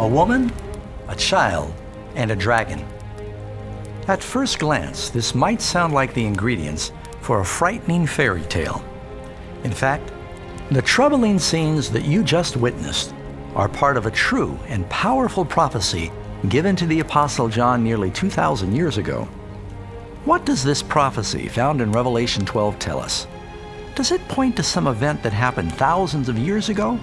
woman, a child, and a dragon. At first glance, this might sound like the ingredients for a frightening fairy tale. In fact, the troubling scenes that you just witnessed are part of a true and powerful prophecy given to the Apostle John nearly 2,000 years ago. What does this prophecy found in Revelation 12 tell us? Does it point to some event that happened thousands of years ago?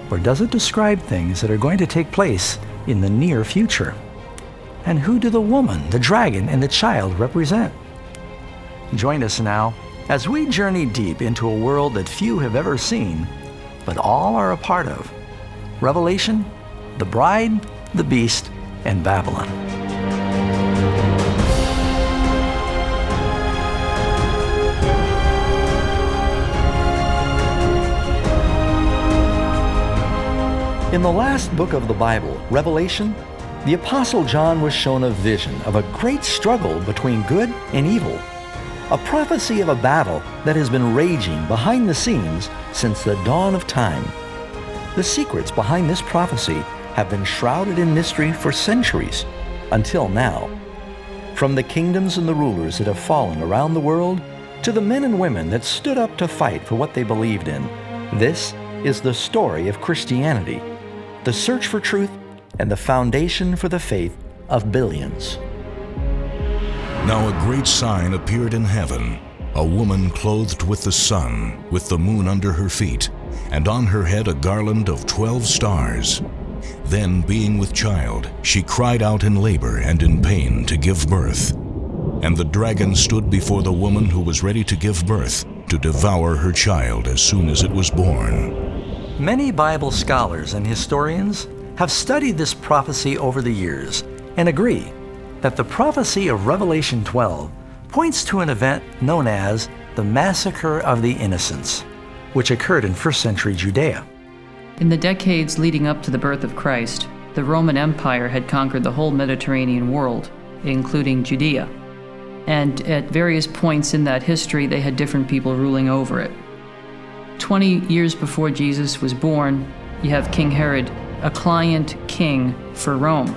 Or does it describe things that are going to take place in the near future? And who do the woman, the dragon, and the child represent? Join us now as we journey deep into a world that few have ever seen, but all are a part of. Revelation, the bride, the beast, and Babylon. In the last book of the Bible, Revelation, the Apostle John was shown a vision of a great struggle between good and evil, a prophecy of a battle that has been raging behind the scenes since the dawn of time. The secrets behind this prophecy have been shrouded in mystery for centuries, until now. From the kingdoms and the rulers that have fallen around the world, to the men and women that stood up to fight for what they believed in, this is the story of Christianity, the search for truth, and the foundation for the faith of billions. Now a great sign appeared in heaven, a woman clothed with the sun, with the moon under her feet, and on her head a garland of 12 stars. Then, being with child, she cried out in labor and in pain to give birth. And the dragon stood before the woman who was ready to give birth, to devour her child as soon as it was born. Many Bible scholars and historians have studied this prophecy over the years and agree that the prophecy of Revelation 12 points to an event known as the Massacre of the Innocents, which occurred in first century Judea. In the decades leading up to the birth of Christ, the Roman Empire had conquered the whole Mediterranean world, including Judea. And at various points in that history, they had different people ruling over it. 20 years before Jesus was born, you have King Herod, a client king for Rome.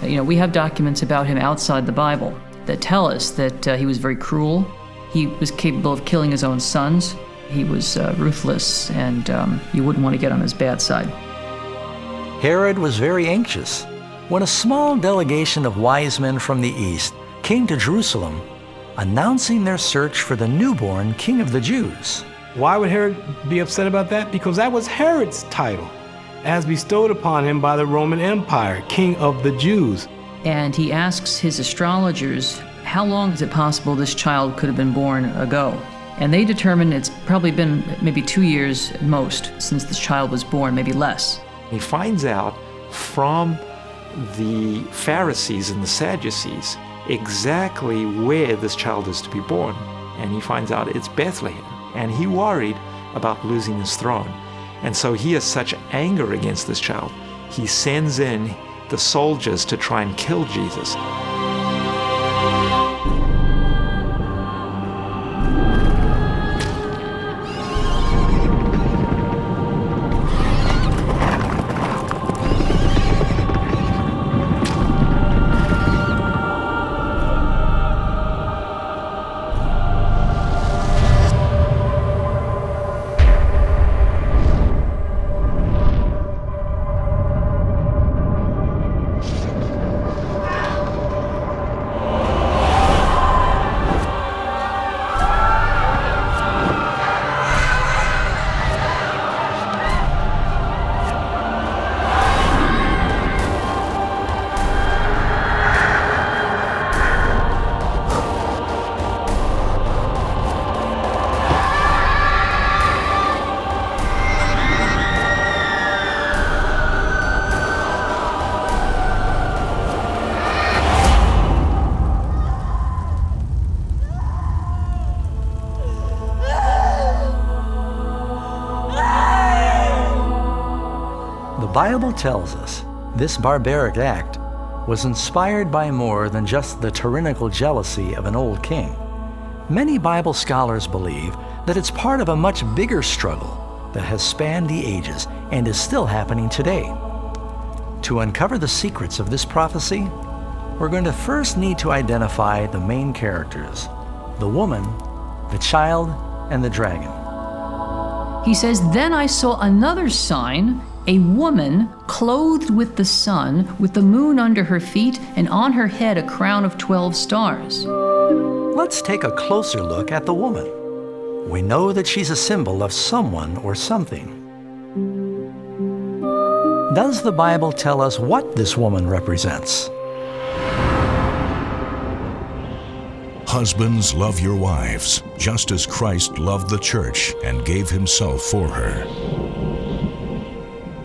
We have documents about him outside the Bible that tell us that he was very cruel. He was capable of killing his own sons. He was ruthless, and you wouldn't want to get on his bad side. Herod was very anxious when a small delegation of wise men from the east came to Jerusalem, announcing their search for the newborn King of the Jews. Why would Herod be upset about that? Because that was Herod's title, as bestowed upon him by the Roman Empire, King of the Jews. And he asks his astrologers, how long is it possible this child could have been born ago? And they determine it's probably been maybe 2 years at most since this child was born, maybe less. He finds out from the Pharisees and the Sadducees exactly where this child is to be born. And he finds out it's Bethlehem. And he worried about losing his throne. And so he has such anger against this child, he sends in the soldiers to try and kill Jesus. The Bible tells us this barbaric act was inspired by more than just the tyrannical jealousy of an old king. Many Bible scholars believe that it's part of a much bigger struggle that has spanned the ages and is still happening today. To uncover the secrets of this prophecy, we're going to first need to identify the main characters: the woman, the child, and the dragon. He says, "Then I saw another sign, a woman clothed with the sun, with the moon under her feet, and on her head a crown of 12 stars." Let's take a closer look at the woman. We know that she's a symbol of someone or something. Does the Bible tell us what this woman represents? Husbands, love your wives, just as Christ loved the church and gave himself for her.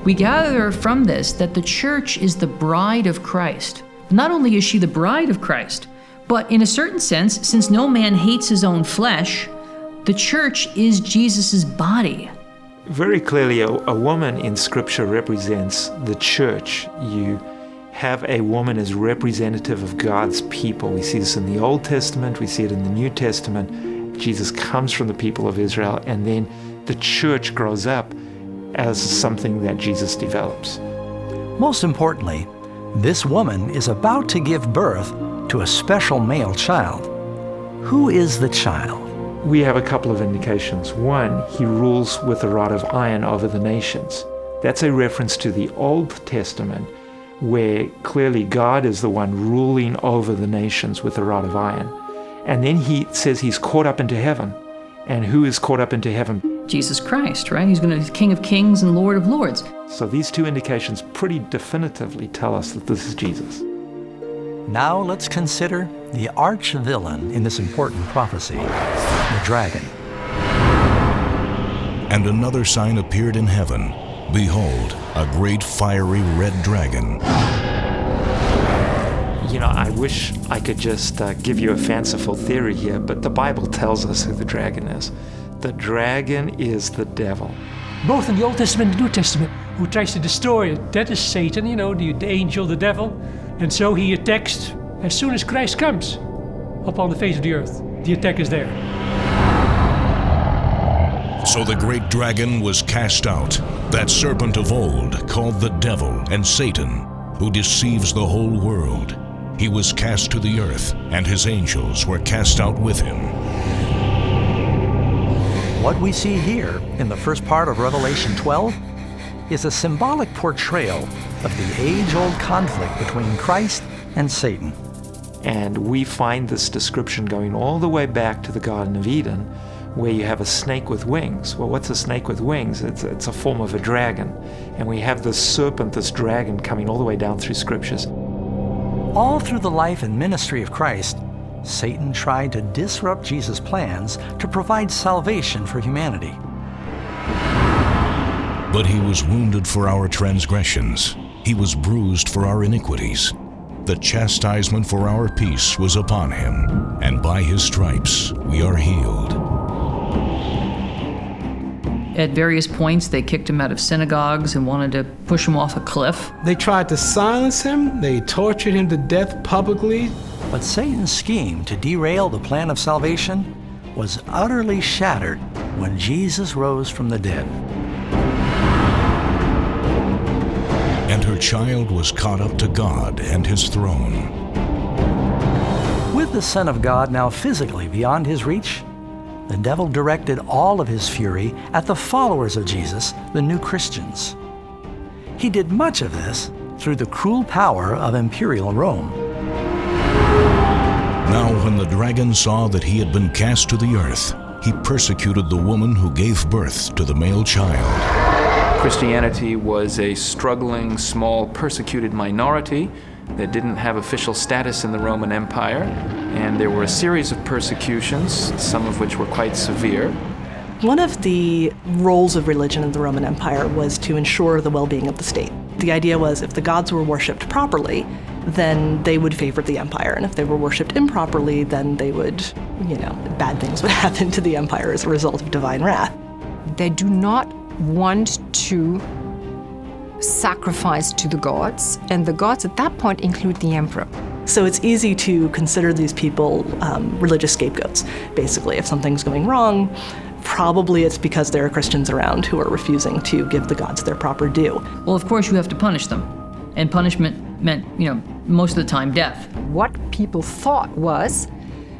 We gather from this that the church is the bride of Christ. Not only is she the bride of Christ, but in a certain sense, since no man hates his own flesh, the church is Jesus' body. Very clearly, a woman in Scripture represents the church. You have a woman as representative of God's people. We see this in the Old Testament, we see it in the New Testament. Jesus comes from the people of Israel, and then the church grows up as something that Jesus develops. Most importantly, this woman is about to give birth to a special male child. Who is the child? We have a couple of indications. One, he rules with a rod of iron over the nations. That's a reference to the Old Testament, where clearly God is the one ruling over the nations with a rod of iron. And then he says he's caught up into heaven. And who is caught up into heaven? Jesus Christ, right? He's going to be King of Kings and Lord of Lords. So these two indications pretty definitively tell us that this is Jesus. Now let's consider the arch-villain in this important prophecy, the dragon. And another sign appeared in heaven. Behold, a great fiery red dragon. You know, I wish I could just give you a fanciful theory here, but the Bible tells us who the dragon is. The dragon is the devil. Both in the Old Testament and the New Testament, who tries to destroy it. That is Satan, you know, the angel, the devil. And so he attacks as soon as Christ comes upon the face of the earth. The attack is there. So the great dragon was cast out, that serpent of old, called the devil and Satan, who deceives the whole world. He was cast to the earth, and his angels were cast out with him. What we see here in the first part of Revelation 12 is a symbolic portrayal of the age-old conflict between Christ and Satan. And we find this description going all the way back to the Garden of Eden, where you have a snake with wings. Well, what's a snake with wings? It's a form of a dragon. And we have this serpent, this dragon, coming all the way down through Scriptures. All through the life and ministry of Christ, Satan tried to disrupt Jesus' plans to provide salvation for humanity. But he was wounded for our transgressions. He was bruised for our iniquities. The chastisement for our peace was upon him, and by his stripes we are healed. At various points, they kicked him out of synagogues and wanted to push him off a cliff. They tried to silence him. They tortured him to death publicly. But Satan's scheme to derail the plan of salvation was utterly shattered when Jesus rose from the dead. And her child was caught up to God and his throne. With the Son of God now physically beyond his reach, the devil directed all of his fury at the followers of Jesus, the new Christians. He did much of this through the cruel power of imperial Rome. Now when the dragon saw that he had been cast to the earth, he persecuted the woman who gave birth to the male child. Christianity was a struggling, small, persecuted minority that didn't have official status in the Roman Empire, and there were a series of persecutions, some of which were quite severe. One of the roles of religion in the Roman Empire was to ensure the well-being of the state. The idea was if the gods were worshipped properly, then they would favor the empire, and if they were worshipped improperly, then they would, bad things would happen to the empire as a result of divine wrath. They do not want to sacrifice to the gods, and the gods at that point include the emperor. So it's easy to consider these people religious scapegoats. Basically, if something's going wrong, probably it's because there are Christians around who are refusing to give the gods their proper due. Well, of course you have to punish them. And punishment meant, most of the time death. What people thought was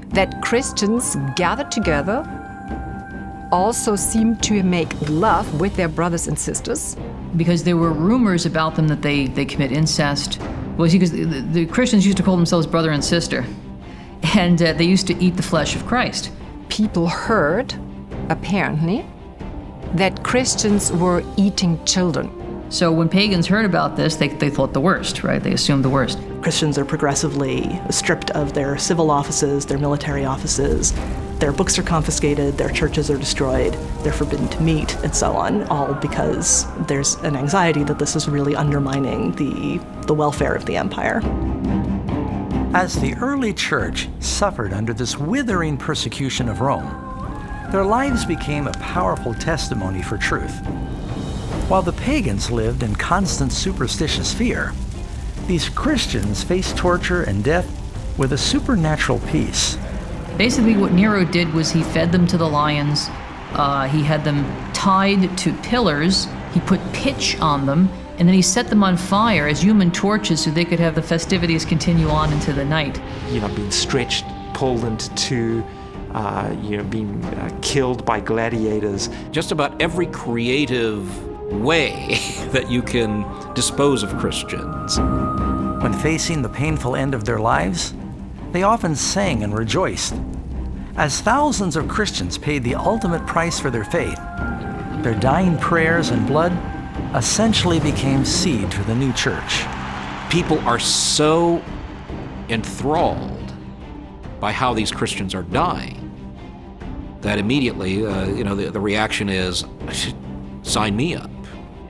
that Christians gathered together also seemed to make love with their brothers and sisters. Because there were rumors about them that they commit incest. Well, see, because the Christians used to call themselves brother and sister. And they used to eat the flesh of Christ. People heard, apparently, that Christians were eating children. So when pagans heard about this, they thought the worst, right? They assumed the worst. Christians are progressively stripped of their civil offices, their military offices. Their books are confiscated, their churches are destroyed, they're forbidden to meet, and so on, all because there's an anxiety that this is really undermining the welfare of the empire. As the early church suffered under this withering persecution of Rome, their lives became a powerful testimony for truth. While the pagans lived in constant superstitious fear, these Christians faced torture and death with a supernatural peace. Basically, what Nero did was he fed them to the lions. He had them tied to pillars. He put pitch on them, and then he set them on fire as human torches so they could have the festivities continue on into the night. Being stretched, pulled into two, being killed by gladiators. Just about every creative way that you can dispose of Christians. When facing the painful end of their lives, they often sang and rejoiced. As thousands of Christians paid the ultimate price for their faith, their dying prayers and blood essentially became seed for the new church. People are so enthralled by how these Christians are dying that immediately, the reaction is, sign me up.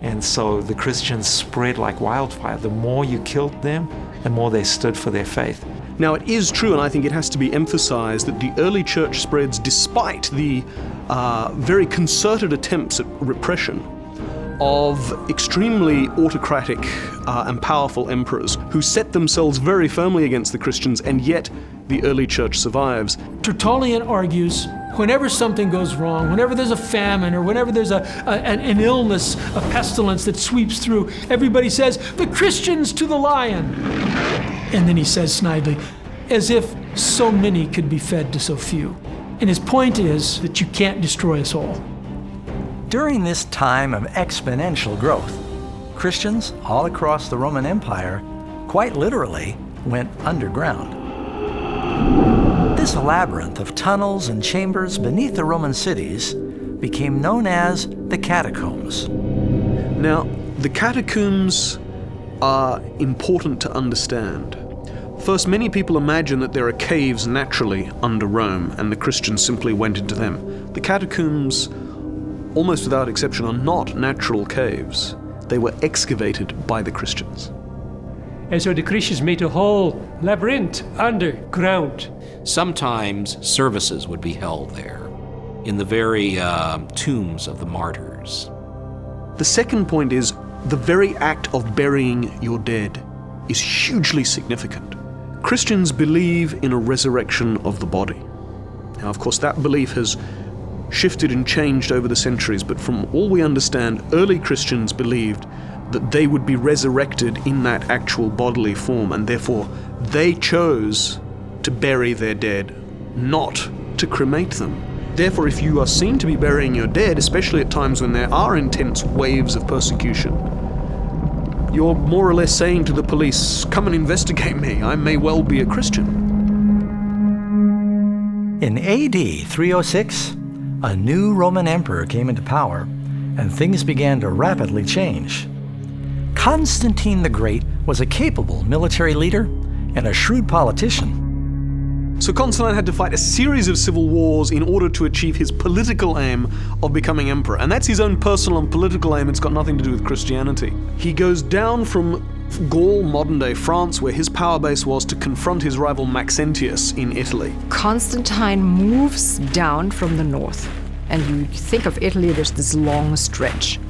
And so the Christians spread like wildfire. The more you killed them, the more they stood for their faith. Now, it is true, and I think it has to be emphasized, that the early church spreads despite the very concerted attempts at repression of extremely autocratic and powerful emperors who set themselves very firmly against the Christians, and yet the early church survives. Tertullian argues, whenever something goes wrong, whenever there's a famine or whenever there's an illness, a pestilence that sweeps through, everybody says, the Christians to the lion. And then he says snidely, as if so many could be fed to so few. And his point is that you can't destroy us all. During this time of exponential growth, Christians all across the Roman Empire, quite literally, went underground. This labyrinth of tunnels and chambers beneath the Roman cities became known as the catacombs. Now, the catacombs are important to understand. First, many people imagine that there are caves naturally under Rome, and the Christians simply went into them. The catacombs, almost without exception, are not natural caves. They were excavated by the Christians. And so the Christians made a whole labyrinth underground. Sometimes services would be held there, in the very tombs of the martyrs. The second point is, the very act of burying your dead is hugely significant. Christians believe in a resurrection of the body. Now, of course, that belief has shifted and changed over the centuries, but from all we understand, early Christians believed that they would be resurrected in that actual bodily form, and therefore they chose to bury their dead, not to cremate them. Therefore, if you are seen to be burying your dead, especially at times when there are intense waves of persecution, you're more or less saying to the police, come and investigate me, I may well be a Christian. In AD 306, a new Roman emperor came into power, and things began to rapidly change. Constantine the Great was a capable military leader and a shrewd politician. So Constantine had to fight a series of civil wars in order to achieve his political aim of becoming emperor. And that's his own personal and political aim. It's got nothing to do with Christianity. He goes down from Gaul, modern-day France, where his power base was, to confront his rival Maxentius in Italy. Constantine moves down from the north. And you think of Italy, there's this long stretch.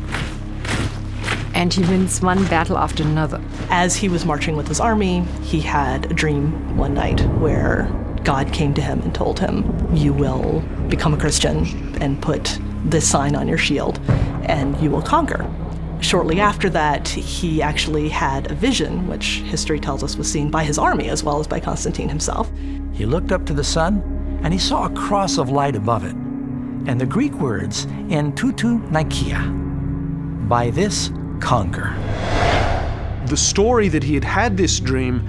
And he wins one battle after another. As he was marching with his army, he had a dream one night where God came to him and told him, you will become a Christian and put this sign on your shield, and you will conquer. Shortly after that, he actually had a vision, which history tells us was seen by his army as well as by Constantine himself. He looked up to the sun, and he saw a cross of light above it, and the Greek words en tutu nikeia, by this conquer. The story that he had had this dream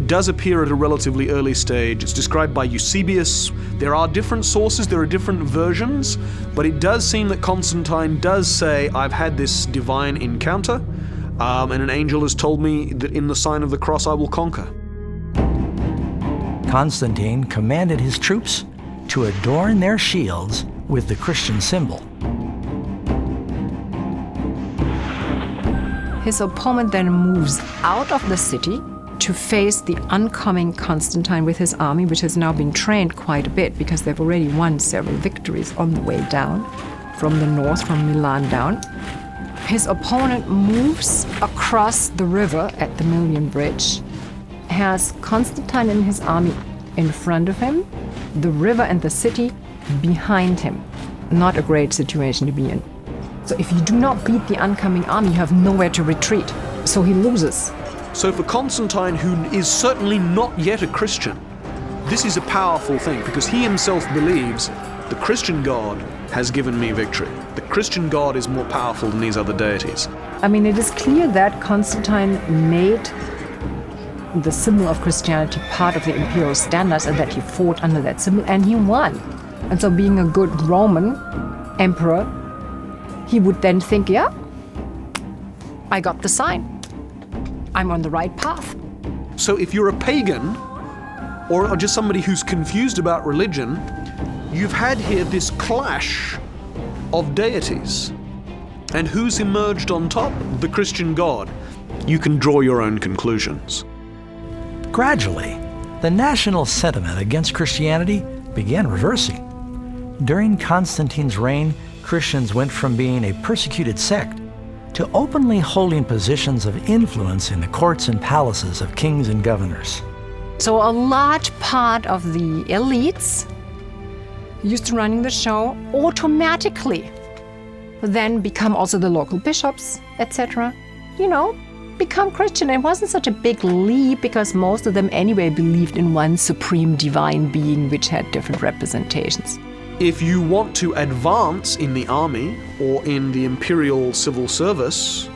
does appear at a relatively early stage. It's described by Eusebius. There are different sources, there are different versions, but it does seem that Constantine does say, I've had this divine encounter, and an angel has told me that in the sign of the cross I will conquer. Constantine commanded his troops to adorn their shields with the Christian symbol. His opponent then moves out of the city to face the oncoming Constantine with his army, which has now been trained quite a bit because they've already won several victories on the way down from the north, from Milan down. His opponent moves across the river at the Million Bridge, has Constantine and his army in front of him, the river and the city behind him. Not a great situation to be in. So if you do not beat the oncoming army, you have nowhere to retreat. So he loses. So for Constantine, who is certainly not yet a Christian, this is a powerful thing because he himself believes the Christian God has given me victory. The Christian God is more powerful than these other deities. I mean, it is clear that Constantine made the symbol of Christianity part of the imperial standards and that he fought under that symbol and he won. And so being a good Roman emperor, he would then think, yeah, I got the sign. I'm on the right path. So if you're a pagan, or just somebody who's confused about religion, you've had here this clash of deities. And who's emerged on top? The Christian God. You can draw your own conclusions. Gradually, the national sentiment against Christianity began reversing. During Constantine's reign, Christians went from being a persecuted sect to openly holding positions of influence in the courts and palaces of kings and governors. So a large part of the elites used to running the show automatically then become also the local bishops, etc. You know, become Christian. It wasn't such a big leap because most of them anyway believed in one supreme divine being which had different representations. If you want to advance in the army or in the imperial civil service,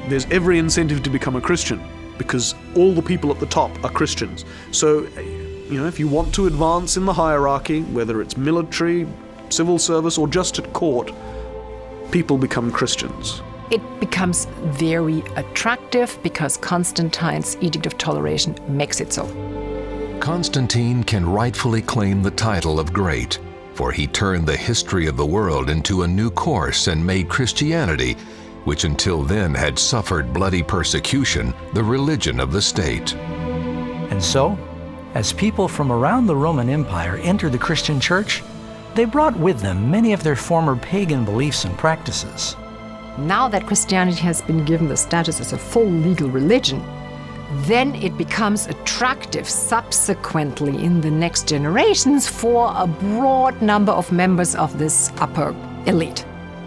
there's every incentive to become a Christian because all the people at the top are Christians. So, you know, if you want to advance in the hierarchy, whether it's military, civil service, or just at court, people become Christians. It becomes very attractive because Constantine's Edict of Toleration makes it so. Constantine can rightfully claim the title of great, for he turned the history of the world into a new course and made Christianity, which until then had suffered bloody persecution, the religion of the state. And so, as people from around the Roman Empire entered the Christian church, they brought with them many of their former pagan beliefs and practices. Now that Christianity has been given the status as a full legal religion, then it becomes attractive subsequently in the next generations for a broad number of members of this upper elite.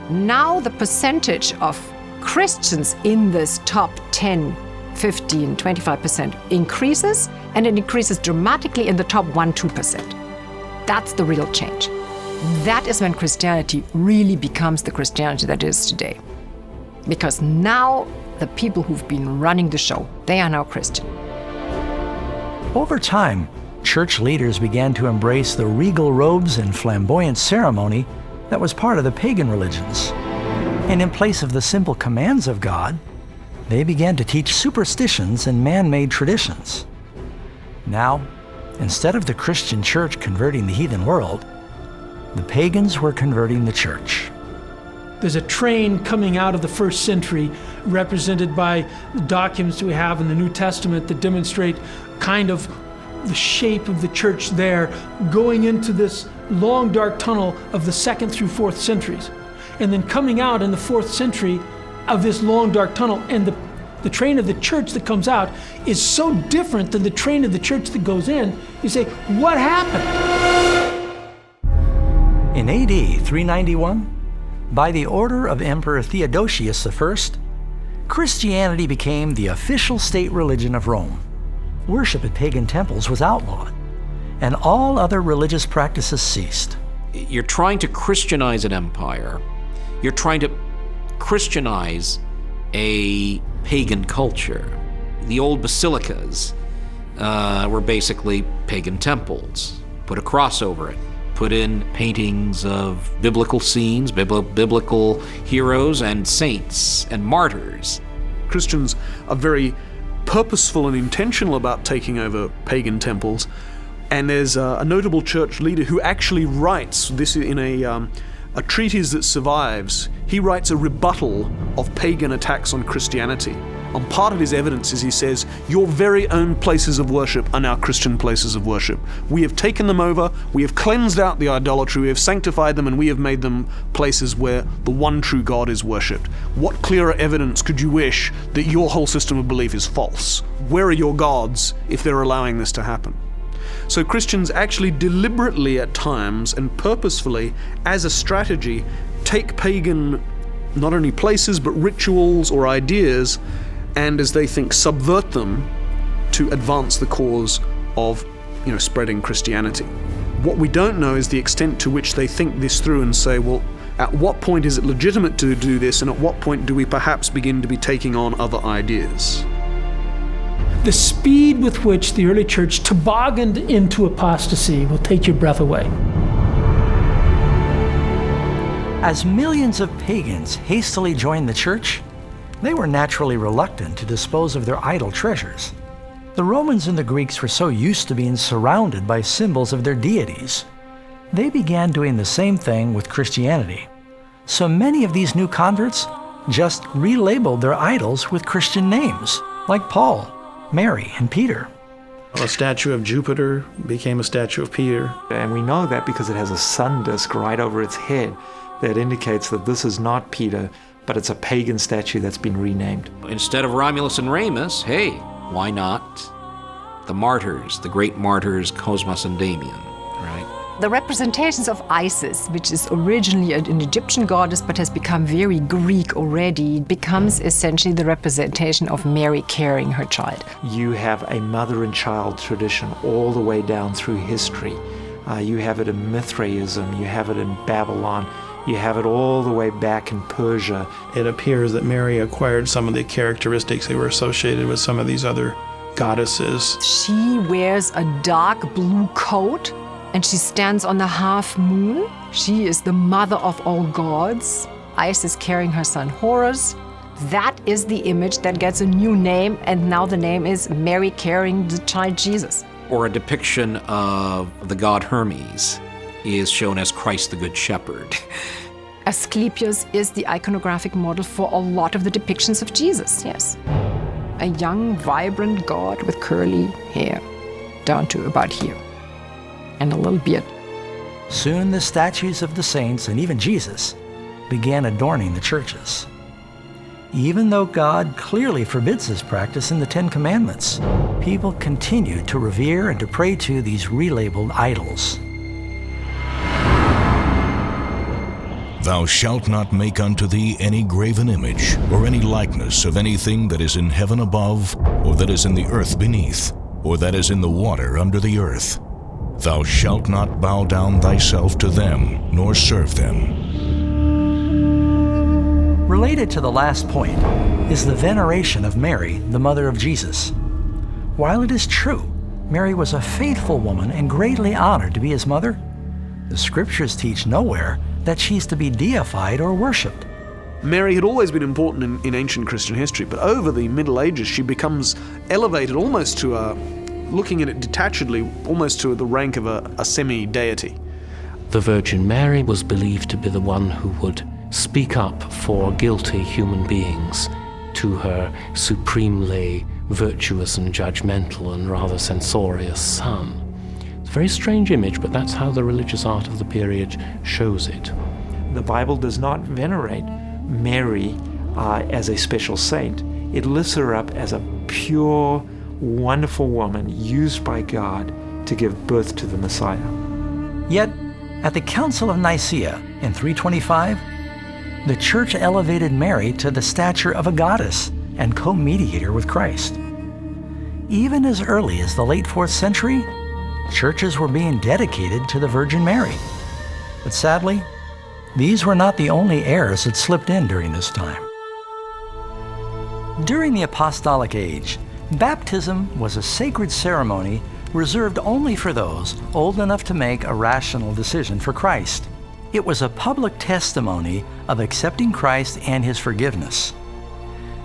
Now the percentage of Christians in this top 10, 15, 25% increases, and it increases dramatically in the top 1-2%. That's the real change. That is when Christianity really becomes the Christianity that it is today. Because now the people who've been running the show, they are now Christian. Over time, church leaders began to embrace the regal robes and flamboyant ceremony that was part of the pagan religions. And in place of the simple commands of God, they began to teach superstitions and man-made traditions. Now, instead of the Christian church converting the heathen world, the pagans were converting the church. There's a train coming out of the first century represented by the documents we have in the New Testament that demonstrate kind of the shape of the church there, going into this long dark tunnel of the 2nd through 4th centuries, and then coming out in the 4th century of this long dark tunnel. And the train of the church that comes out is so different than the train of the church that goes in. You say, what happened? In AD 391, By the order of Emperor Theodosius I, Christianity became the official state religion of Rome. Worship at pagan temples was outlawed, and all other religious practices ceased. You're trying to Christianize an empire. You're trying to Christianize a pagan culture. The old basilicas were basically pagan temples. Put a cross over it. Put in paintings of biblical scenes, biblical heroes and saints and martyrs. Christians are very purposeful and intentional about taking over pagan temples. And there's a notable church leader who actually writes this in a treatise that survives. He writes a rebuttal of pagan attacks on Christianity. And part of his evidence is he says, your very own places of worship are now Christian places of worship. We have taken them over, we have cleansed out the idolatry, we have sanctified them, and we have made them places where the one true God is worshipped. What clearer evidence could you wish that your whole system of belief is false? Where are your gods if they're allowing this to happen? So Christians actually deliberately at times and purposefully, as a strategy, take pagan not only places but rituals or ideas, and as they think, subvert them to advance the cause of, spreading Christianity. What we don't know is the extent to which they think this through and say, well, at what point is it legitimate to do this, and at what point do we perhaps begin to be taking on other ideas? The speed with which the early church tobogganed into apostasy will take your breath away. As millions of pagans hastily joined the church, they were naturally reluctant to dispose of their idol treasures. The Romans and the Greeks were so used to being surrounded by symbols of their deities. They began doing the same thing with Christianity. So many of these new converts just relabeled their idols with Christian names, like Paul, Mary, and Peter. A statue of Jupiter became a statue of Peter. And we know that because it has a sun disk right over its head that indicates that this is not Peter, but it's a pagan statue that's been renamed. Instead of Romulus and Remus, hey, why not the martyrs, the great martyrs Cosmas and Damian, right? The representations of Isis, which is originally an Egyptian goddess but has become very Greek already, becomes essentially the representation of Mary carrying her child. You have a mother and child tradition all the way down through history. You have it in Mithraism, you have it in Babylon, you have it all the way back in Persia. It appears that Mary acquired some of the characteristics that were associated with some of these other goddesses. She wears a dark blue coat and she stands on the half moon. She is the mother of all gods. Isis carrying her son Horus. That is the image that gets a new name, and now the name is Mary carrying the child Jesus. Or a depiction of the god Hermes is shown as Christ the Good Shepherd. Asclepius is the iconographic model for a lot of the depictions of Jesus, yes. A young, vibrant god with curly hair, down to about here, and a little beard. Soon the statues of the saints and even Jesus began adorning the churches. Even though God clearly forbids this practice in the Ten Commandments, people continued to revere and to pray to these relabeled idols. Thou shalt not make unto thee any graven image, or any likeness of anything that is in heaven above, or that is in the earth beneath, or that is in the water under the earth. Thou shalt not bow down thyself to them, nor serve them. Related to the last point is the veneration of Mary, the mother of Jesus. While it is true, Mary was a faithful woman and greatly honored to be his mother, the scriptures teach nowhere that she's to be deified or worshipped. Mary had always been important in ancient Christian history, but over the Middle Ages she becomes elevated almost to looking at it detachedly, almost to the rank of a semi-deity. The Virgin Mary was believed to be the one who would speak up for guilty human beings to her supremely virtuous and judgmental and rather censorious son. It's a very strange image, but that's how the religious art of the period shows it. The Bible does not venerate Mary as a special saint. It lifts her up as a pure, wonderful woman used by God to give birth to the Messiah. Yet, at the Council of Nicaea in 325, the Church elevated Mary to the stature of a goddess and co-mediator with Christ. Even as early as the late 4th century, churches were being dedicated to the Virgin Mary. But sadly, these were not the only errors that slipped in during this time. During the Apostolic Age, baptism was a sacred ceremony reserved only for those old enough to make a rational decision for Christ. It was a public testimony of accepting Christ and His forgiveness.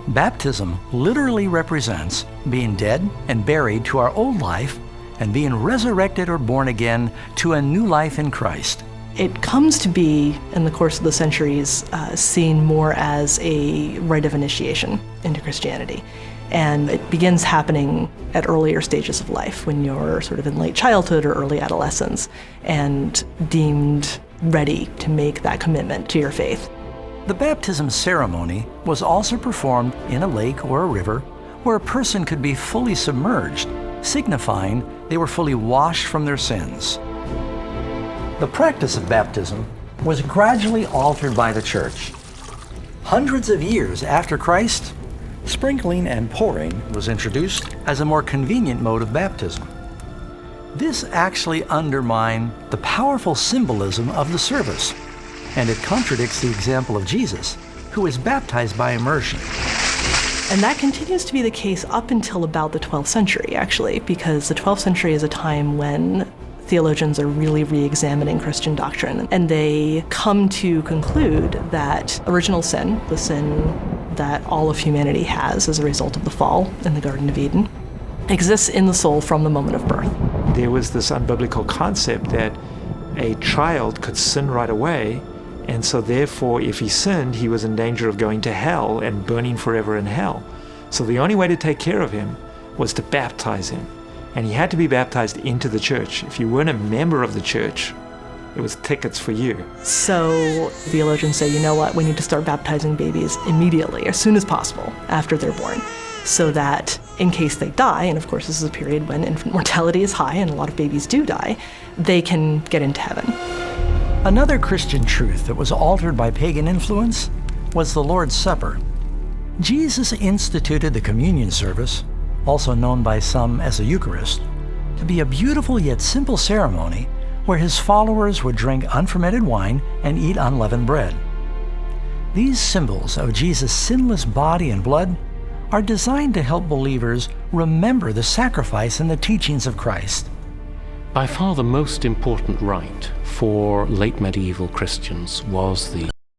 Baptism literally represents being dead and buried to our old life and being resurrected or born again to a new life in Christ. It comes to be, in the course of the centuries, seen more as a rite of initiation into Christianity. And it begins happening at earlier stages of life, when you're sort of in late childhood or early adolescence, and deemed ready to make that commitment to your faith. The baptism ceremony was also performed in a lake or a river where a person could be fully submerged, signifying they were fully washed from their sins. The practice of baptism was gradually altered by the Church. Hundreds of years after Christ, sprinkling and pouring was introduced as a more convenient mode of baptism. This actually undermined the powerful symbolism of the service, and it contradicts the example of Jesus, who was baptized by immersion. And that continues to be the case up until about the 12th century, actually, because the 12th century is a time when theologians are really re-examining Christian doctrine, and they come to conclude that original sin, the sin that all of humanity has as a result of the fall in the Garden of Eden, exists in the soul from the moment of birth. There was this unbiblical concept that a child could sin right away, and so therefore if he sinned, he was in danger of going to hell and burning forever in hell. So the only way to take care of him was to baptize him. And he had to be baptized into the church. If you weren't a member of the church, it was tickets for you. So theologians say, you know what, we need to start baptizing babies immediately, as soon as possible after they're born, so that in case they die, and of course this is a period when infant mortality is high and a lot of babies do die, they can get into heaven. Another Christian truth that was altered by pagan influence was the Lord's Supper. Jesus instituted the communion service, also known by some as the Eucharist, to be a beautiful yet simple ceremony where His followers would drink unfermented wine and eat unleavened bread. These symbols of Jesus' sinless body and blood are designed to help believers remember the sacrifice and the teachings of Christ. By far the most important rite for late medieval Christians was the